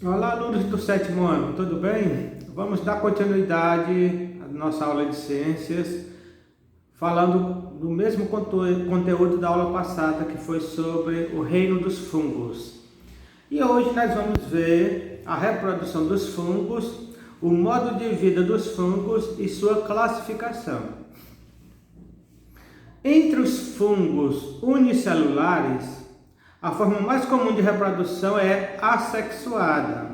Olá, alunos do sétimo ano, tudo bem? Vamos dar continuidade à nossa aula de ciências, falando do mesmo conteúdo da aula passada, que foi sobre o reino dos fungos. E hoje nós vamos ver a reprodução dos fungos, o modo de vida dos fungos e sua classificação. Entre os fungos unicelulares, a forma mais comum de reprodução é assexuada.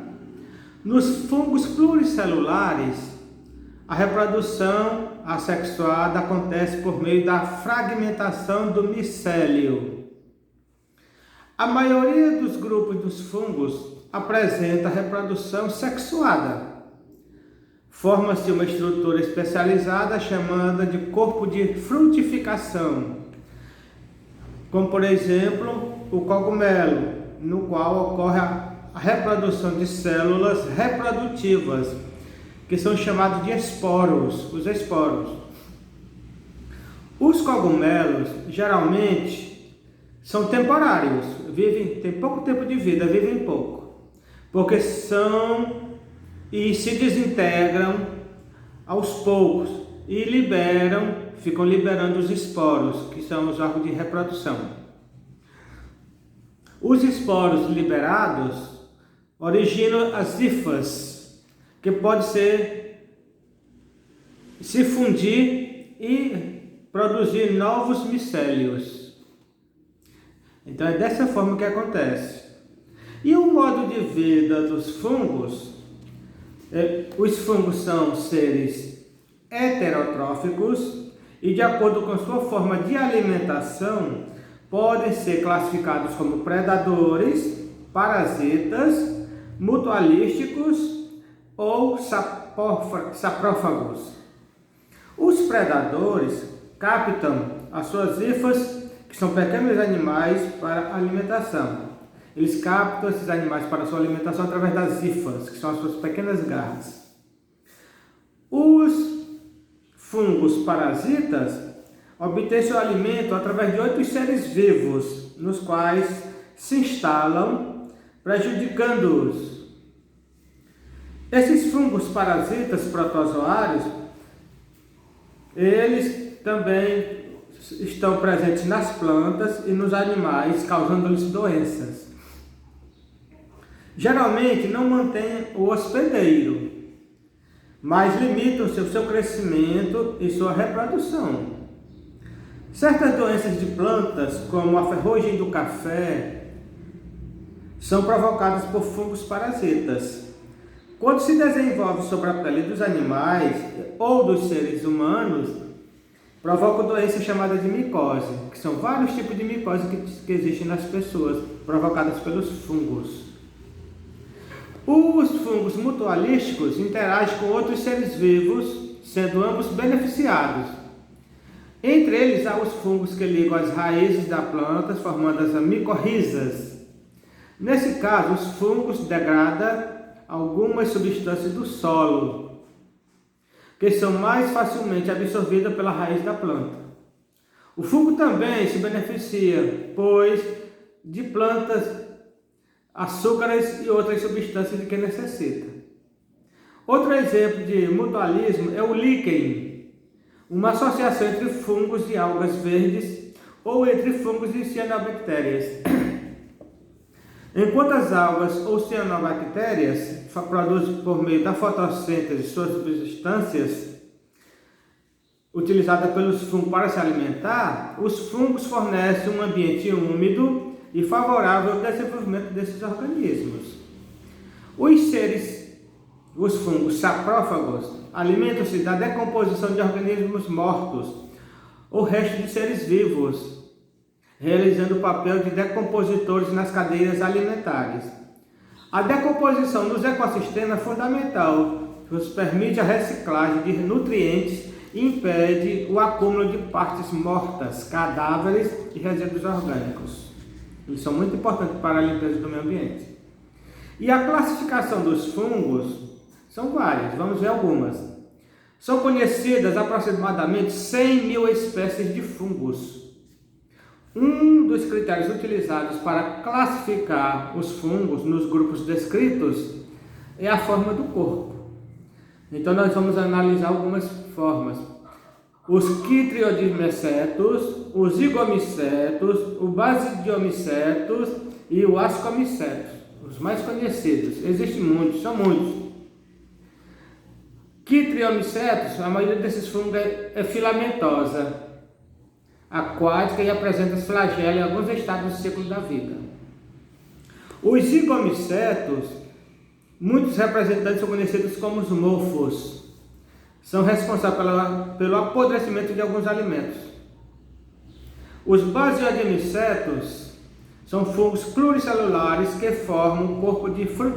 Nos fungos pluricelulares, a reprodução assexuada acontece por meio da fragmentação do micélio. A maioria dos grupos dos fungos apresenta reprodução sexuada. Forma-se uma estrutura especializada chamada de corpo de frutificação, como por exemplo o cogumelo, no qual ocorre a reprodução de células reprodutivas, que são chamados de esporos, os esporos. Os cogumelos geralmente são temporários, têm pouco tempo de vida, vivem pouco, porque e se desintegram aos poucos e ficam liberando os esporos, que são os órgãos de reprodução. Os esporos liberados originam as hifas, que pode se fundir e produzir novos micélios. Então é dessa forma que acontece. E o modo de vida dos fungos? Os fungos são seres heterotróficos e, de acordo com sua forma de alimentação, podem ser classificados como predadores, parasitas, mutualísticos ou saprófagos. Os predadores captam as suas hifas, que são pequenos animais, para alimentação. Eles captam esses animais para sua alimentação através das hifas, que são as suas pequenas garras. Os fungos parasitas obtêm seu alimento através de outros seres vivos, nos quais se instalam, prejudicando-os. Esses fungos parasitas protozoários, eles também estão presentes nas plantas e nos animais, causando-lhes doenças. Geralmente não mantêm o hospedeiro, mas limitam seu crescimento e sua reprodução. Certas doenças de plantas, como a ferrugem do café, são provocadas por fungos parasitas. Quando se desenvolve sobre a pele dos animais ou dos seres humanos, provocam doenças chamadas de micose, que são vários tipos de micose que existem nas pessoas, provocadas pelos fungos. Os fungos mutualísticos interagem com outros seres vivos, sendo ambos beneficiados. Entre eles há os fungos que ligam as raízes da planta, formando as micorrizas. Nesse caso, os fungos degradam algumas substâncias do solo, que são mais facilmente absorvidas pela raiz da planta. O fungo também se beneficia, pois, de plantas, açúcares e outras substâncias de que necessita. Outro exemplo de mutualismo é o líquen, uma associação entre fungos e algas verdes ou entre fungos e cianobactérias. Enquanto as algas ou cianobactérias produzem por meio da fotossíntese suas substâncias utilizadas pelos fungos para se alimentar, os fungos fornecem um ambiente úmido e favorável ao desenvolvimento desses organismos. Os fungos saprófagos alimentam-se da decomposição de organismos mortos ou restos de seres vivos, realizando o papel de decompositores nas cadeias alimentares. A decomposição nos ecossistemas é fundamental, pois permite a reciclagem de nutrientes e impede o acúmulo de partes mortas, cadáveres e resíduos orgânicos. Eles são muito importantes para a limpeza do meio ambiente. E a classificação dos fungos são várias, vamos ver algumas. São conhecidas aproximadamente 100 mil espécies de fungos. Um dos critérios utilizados para classificar os fungos nos grupos descritos é a forma do corpo. Então nós vamos analisar algumas formas. Os quitriodimecetos, os zigomicetos, o basidiomicetos e o ascomicetos, os mais conhecidos. Existem muitos, são muitos. Quitriomicetos, a maioria desses fungos é filamentosa, aquática e apresenta flagelo em alguns estados do ciclo da vida. Os zigomicetos, muitos representantes são conhecidos como os mofos. São responsáveis pelo apodrecimento de alguns alimentos. Os basiodiamicetos são fungos pluricelulares que formam o corpo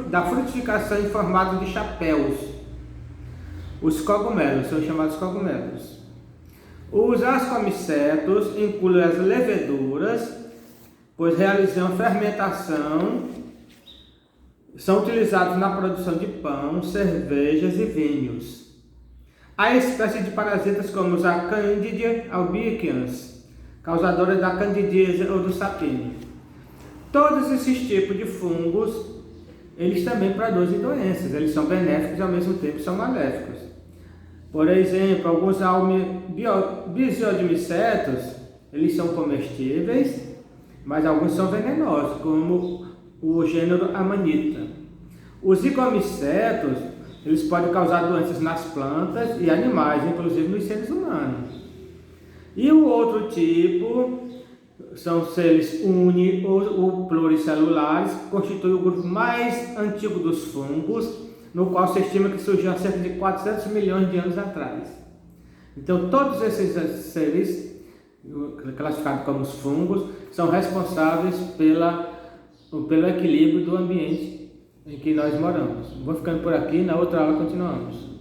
da frutificação em formato de chapéus. Os cogumelos são chamados cogumelos. Os ascomicetos incluem as leveduras, pois realizam fermentação, são utilizados na produção de pão, cervejas e vinhos. Há espécies de parasitas como os Candida albicans, causadoras da candidíase ou do sapinho. Todos esses tipos de fungos, eles também produzem doenças, eles são benéficos e ao mesmo tempo são maléficos. Por exemplo, alguns basiodiamicetos, eles são comestíveis, mas alguns são venenosos, como o gênero Amanita. Os zigomicetos, eles podem causar doenças nas plantas e animais, inclusive nos seres humanos. E o outro tipo são seres uni ou pluricelulares, que constitui o grupo mais antigo dos fungos, no qual se estima que surgiu há cerca de 400 milhões de anos atrás. Então, todos esses seres, classificados como os fungos, são responsáveis pelo equilíbrio do ambiente em que nós moramos. Vou ficando por aqui, na outra aula continuamos.